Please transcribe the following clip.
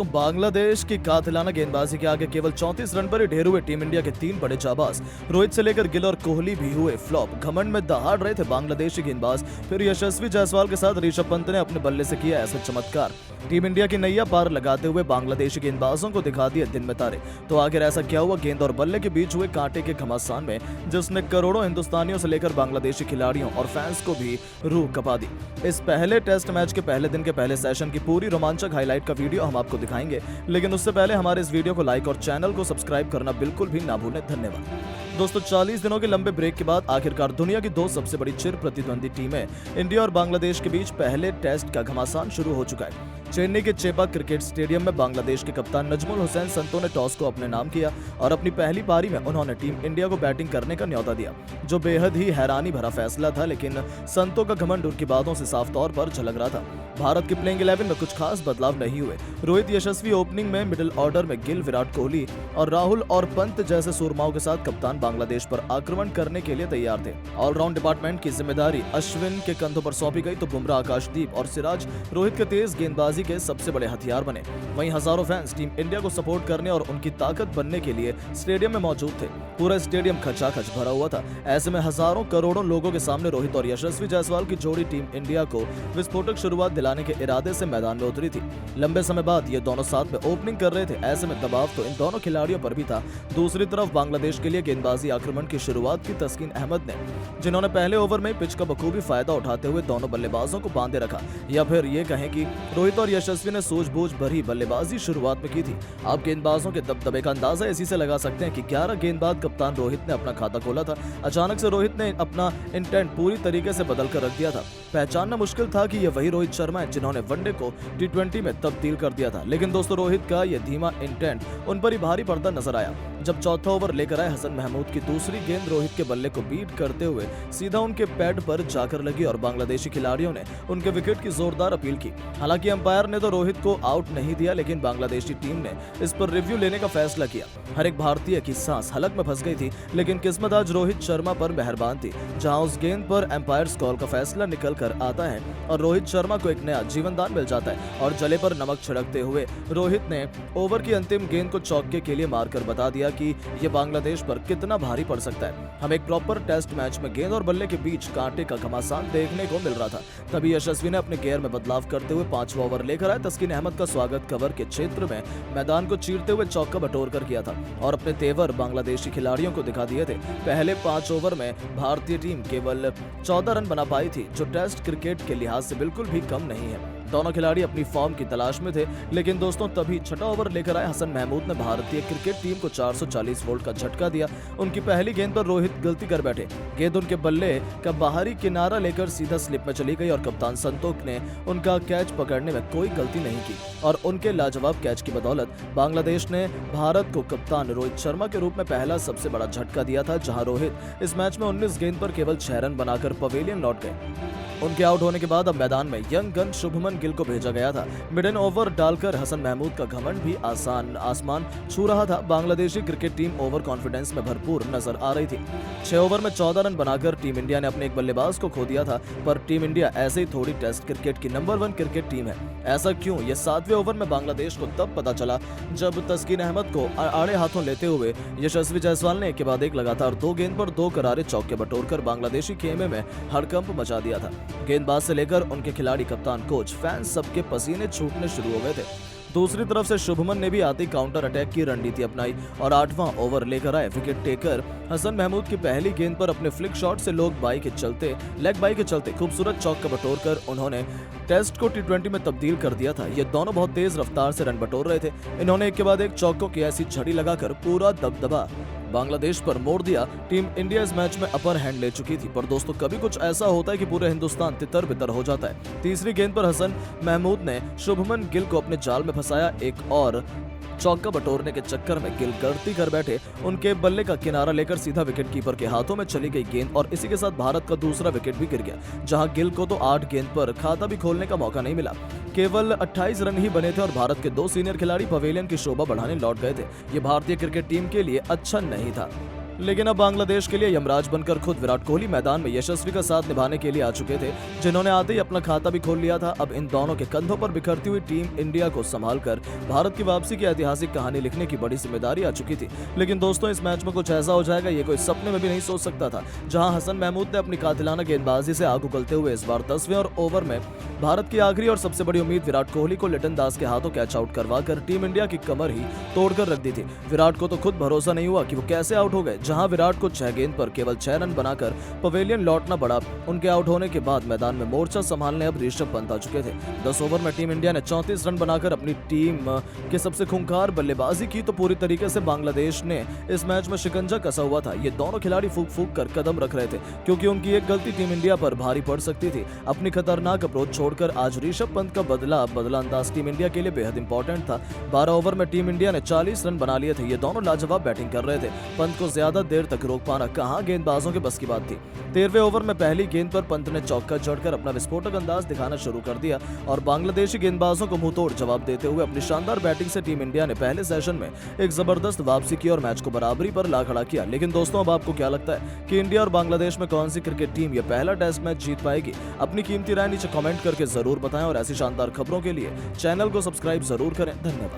बांग्लादेश की कातिलाना गेंदबाजी के आगे केवल 34 रन पर ही ढेर हुए टीम इंडिया के 3 बड़े जाबाज रोहित से लेकर गिल और कोहली भी हुए फ्लॉप। घमंड में दहाड़ रहे थे बांग्लादेशी गेंदबाज, फिर यशस्वी जायसवाल के साथ ऋषभ पंत ने अपने बल्ले से किया ऐसा चमत्कार। टीम इंडिया की नैया पार लगाते हुए बांग्लादेशी गेंदबाजों को दिखा दिए दिन में तारे। तो आखिर ऐसा क्या हुआ गेंद और बल्ले के बीच हुए कांटे के घमासान में, जिसने करोड़ों हिंदुस्तानियों से लेकर बांग्लादेशी खिलाड़ियों और फैंस को भी रूह कपा दी। इस पहले टेस्ट मैच के पहले दिन के पहले सेशन की पूरी रोमांचक हाईलाइट का वीडियो हम आपको दिखाएंगे, लेकिन उससे पहले हमारे इस वीडियो को लाइक और चैनल को सब्सक्राइब करना बिल्कुल भी ना भूलें। धन्यवाद। दोस्तों, 40 दिनों के लंबे ब्रेक के बाद आखिरकार दुनिया की 2 सबसे बड़ी चिर प्रतिद्वंदी टीमें इंडिया और बांग्लादेश के बीच पहले टेस्ट का घमासान शुरू हो चुका है। चेन्नई के चेपाक क्रिकेट स्टेडियम में बांग्लादेश के कप्तान नजमुल हुसैन संतो ने टॉस को अपने नाम किया और अपनी पहली पारी में उन्होंने टीम इंडिया को बैटिंग करने का न्योता दिया, जो बेहद ही हैरानी भरा फैसला था। लेकिन संतो का घमंड उनकी बातों से साफ तौर पर झलक रहा था। भारत की प्लेइंग 11 में कुछ खास बदलाव नहीं हुए। रोहित यशस्वी ओपनिंग में, मिडिल ऑर्डर में गिल, विराट कोहली और राहुल और पंत जैसे सूरमाओं के साथ कप्तान बांग्लादेश पर आक्रमण करने के लिए तैयार थे। ऑलराउंड डिपार्टमेंट की जिम्मेदारी अश्विन के कंधों पर सौंपी गई, तो बुमराह, आकाशदीप और सिराज रोहित के तेज गेंदबाजी के सबसे बड़े हथियार बने। वहीं हजारों फैंस टीम इंडिया को सपोर्ट करने और उनकी ताकत बनने के लिए स्टेडियम में मौजूद थे। पूरा स्टेडियम खचाखच भरा हुआ था। ऐसे में हजारों करोड़ों लोगों के सामने रोहित और यशस्वी जायसवाल की जोड़ी टीम इंडिया को विस्फोटक शुरुआत दिलाने के इरादे से मैदान में उतरी थी। लंबे समय बाद ये दोनों साथ में ओपनिंग कर रहे थे। ऐसे में दबाव तो इन दोनों खिलाड़ियों पर भी था। दूसरी तरफ बांग्लादेश के लिए गेंदबाजी आक्रमण की शुरुआत की तस्कीन अहमद ने, जिन्होंने पहले ओवर में पिच का बखूबी फायदा उठाते हुए दोनों बल्लेबाजों को बांधे रखा, या फिर ये कहें कि रोहित और यशस्वी ने सूझबूझ भरी बल्लेबाजी शुरुआत में की थी। आप गेंदबाजों के दबदबे का अंदाजा इसी से लगा सकते हैं कि 11 गेंद बाद कप्तान रोहित ने अपना खाता खोला था। अचानक से रोहित ने अपना इंटेंट पूरी तरीके से बदल कर रख दिया था। पहचानना मुश्किल था कि यह वही रोहित शर्मा है जिन्होंने वनडे को T20 में तब्दील कर दिया था। लेकिन दोस्तों, रोहित का यह धीमा इंटेंट उन पर ही भारी पड़ता नजर आया जब चौथा ओवर लेकर आए हसन महमूद की दूसरी गेंद रोहित के बल्ले को बीट करते हुए सीधा उनके पैड पर जाकर लगी और बांग्लादेशी खिलाड़ियों ने उनके विकेट की जोरदार अपील की। हालांकि अंपायर ने तो रोहित को आउट नहीं दिया, लेकिन बांग्लादेशी टीम ने इस पर रिव्यू लेने का फैसला किया। हर एक भारतीय की सांस हलक में फंस गई थी, लेकिन किस्मत आज रोहित शर्मा पर मेहरबान थी, जहां उस गेंद पर एम्पायर कॉल का फैसला निकल कर आता है और रोहित शर्मा को एक नया जीवनदान मिल जाता है। और जले पर नमक छिड़कते हुए रोहित ने ओवर की अंतिम गेंद को चौके के लिए मारकर बता दिया कि ये बांग्लादेश पर कितना भारी पड़ सकता है। हम एक प्रॉपर टेस्ट मैच में गेंद और बल्ले के बीच कांटे का घमासान देखने को मिल रहा था। तभी यशस्वी ने अपने गेयर में बदलाव करते हुए 5वां ओवर लेकर आए। तस्कीन अहमद का स्वागत कवर के क्षेत्र में मैदान को चीरते हुए चौका बटोर कर किया था और अपने तेवर बांग्लादेशी खिलाड़ियों को दिखा दिए थे। पहले 5 ओवर में भारतीय टीम केवल 14 रन बना पाई थी, जो टेस्ट क्रिकेट के लिहाज से बिल्कुल भी कम नहीं है। दोनों खिलाड़ी अपनी फॉर्म की तलाश में थे, लेकिन दोस्तों तभी छठा ओवर लेकर आए हसन महमूद ने भारतीय क्रिकेट टीम को 440 वोल्ट का झटका दिया। उनकी पहली गेंद पर रोहित गलती कर बैठे। गेंद उनके बल्ले का बाहरी किनारा लेकर सीधा स्लिप में चली गई और कप्तान संतोष ने उनका कैच पकड़ने में कोई गलती नहीं की और उनके लाजवाब कैच की बदौलत बांग्लादेश ने भारत को कप्तान रोहित शर्मा के रूप में पहला सबसे बड़ा झटका दिया था, जहां रोहित इस मैच में 19 गेंद पर केवल 6 रन बनाकर पवेलियन लौट गए। उनके आउट होने के बाद अब मैदान में यंग गन शुभमन गिल को भेजा गया था। मिडन ओवर डालकर हसन महमूद का घमंड भी आसमान छू रहा था। Bangladeshi cricket team over confidence में भरपूर नजर आ रही थी। 6 ओवर में 14 रन बनाकर टीम इंडिया ने अपने एक बल्लेबाज को खो दिया था, पर टीम इंडिया ऐसे ही थोड़ी टेस्ट क्रिकेट की नंबर 1 क्रिकेट टीम है। ऐसा क्यों, ये 7वें ओवर में बांग्लादेश को तब पता चला जब तस्कीन अहमद को आड़े हाथों लेते हुए यशस्वी जायसवाल ने एक के बाद एक लगातार 2 गेंद पर 2 करारे चौके बटोरकर बांग्लादेशी खेमे में हड़कंप मचा दिया था। गेंदबाज से लेकर उनके खिलाड़ी, कप्तान, कोच, फैंस सबके पसीने छूटने शुरू हो गए थे। दूसरी तरफ से शुभमन ने भी आते काउंटर अटैक की रणनीति अपनाई और 8वां ओवर लेकर आए विकेट टेकर हसन महमूद की पहली गेंद पर अपने फ्लिक शॉट से लेग बाई के चलते खूबसूरत चौका बटोरकर उन्होंने टेस्ट को T20 में तब्दील कर दिया था। ये दोनों बहुत तेज रफ्तार से रन बटोर रहे थे। इन्होंने एक के बाद एक चौकों की ऐसी झड़ी लगाकर पूरा दबदबा बांग्लादेश पर मोड़ दिया। टीम इंडिया इस मैच में अपर हैंड ले चुकी थी, पर दोस्तों कभी कुछ ऐसा होता है कि पूरे हिंदुस्तान तितर बितर हो जाता है। तीसरी गेंद पर हसन महमूद ने शुभमन गिल को अपने जाल में फंसाया। एक और चौका बटोरने के चक्कर में गिल गलती कर बैठे। उनके बल्ले का किनारा लेकर सीधा विकेट कीपर के हाथों में चली गई गेंद और इसी के साथ भारत का दूसरा विकेट भी गिर गया, जहां गिल को तो 8 गेंद पर खाता भी खोलने का मौका नहीं मिला। केवल 28 रन ही बने थे और भारत के 2 सीनियर खिलाड़ी पवेलियन की शोभा बढ़ाने लौट गए थे। ये भारतीय क्रिकेट टीम के लिए अच्छा नहीं था। लेकिन अब बांग्लादेश के लिए यमराज बनकर खुद विराट कोहली मैदान में यशस्वी का साथ निभाने के लिए आ चुके थे, जिन्होंने आते ही अपना खाता भी खोल लिया था। अब इन दोनों के कंधों पर बिखरती हुई टीम इंडिया को संभालकर भारत की वापसी की ऐतिहासिक कहानी लिखने की बड़ी जिम्मेदारी आ चुकी थी। लेकिन दोस्तों, इस मैच में कुछ ऐसा हो जाएगा ये कोई सपने में भी नहीं सोच सकता था। जहां हसन महमूद ने अपनी कातिलाना गेंदबाजी से आग उगलते हुए इस बार 10वें और ओवर में भारत की आखिरी और सबसे बड़ी उम्मीद विराट कोहली को लिटन दास के हाथों कैच आउट करवाकर टीम इंडिया की कमर ही तोड़कर रख दी थी। विराट को तो खुद भरोसा नहीं हुआ कि वो कैसे आउट हो गए। जहां विराट को 6 गेंद पर केवल 6 रन बनाकर पवेलियन लौटना पड़ा। उनके आउट होने के बाद मैदान में मोर्चा संभालने अब ऋषभ पंत आ चुके थे। 10 ओवर में टीम इंडिया ने 34 रन बनाकर अपनी टीम के सबसे खूंखार बल्लेबाजी की तो पूरी तरीके से बांग्लादेश ने इस मैच में शिकंजा कसा हुआ था। ये दोनों खिलाड़ी फूंक फूंक कर कदम रख रहे थे, क्योंकि उनकी एक गलती टीम इंडिया पर भारी पड़ सकती थी। अपनी खतरनाक अप्रोच छोड़कर आज ऋषभ पंत का बदला अंदाज टीम इंडिया के लिए बेहद इंपॉर्टेंट था। 12 ओवर में टीम इंडिया ने 40 रन बना लिए थे। ये दोनों लाजवाब बैटिंग कर रहे थे। पंत को ज्यादा देर तक रोक पाना कहां गेंदबाजों के बस की बात थी। 13वें ओवर में पहली गेंद पर पंत ने चौका जड़कर अपना विस्फोटक अंदाज दिखाना शुरू कर दिया और बांग्लादेशी गेंदबाजों को मुंहतोड़ जवाब देते हुए अपनी शानदार बैटिंग से टीम इंडिया ने पहले सेशन में एक जबरदस्त वापसी की और मैच को बराबरी पर ला खड़ा किया। लेकिन दोस्तों, अब आपको क्या लगता है कि इंडिया और बांग्लादेश में कौन सी क्रिकेट टीम ये पहला टेस्ट मैच जीत पाएगी? अपनी कीमती राय नीचे कमेंट करके जरूर बताएं और ऐसी शानदार खबरों के लिए चैनल को सब्सक्राइब जरूर करें। धन्यवाद।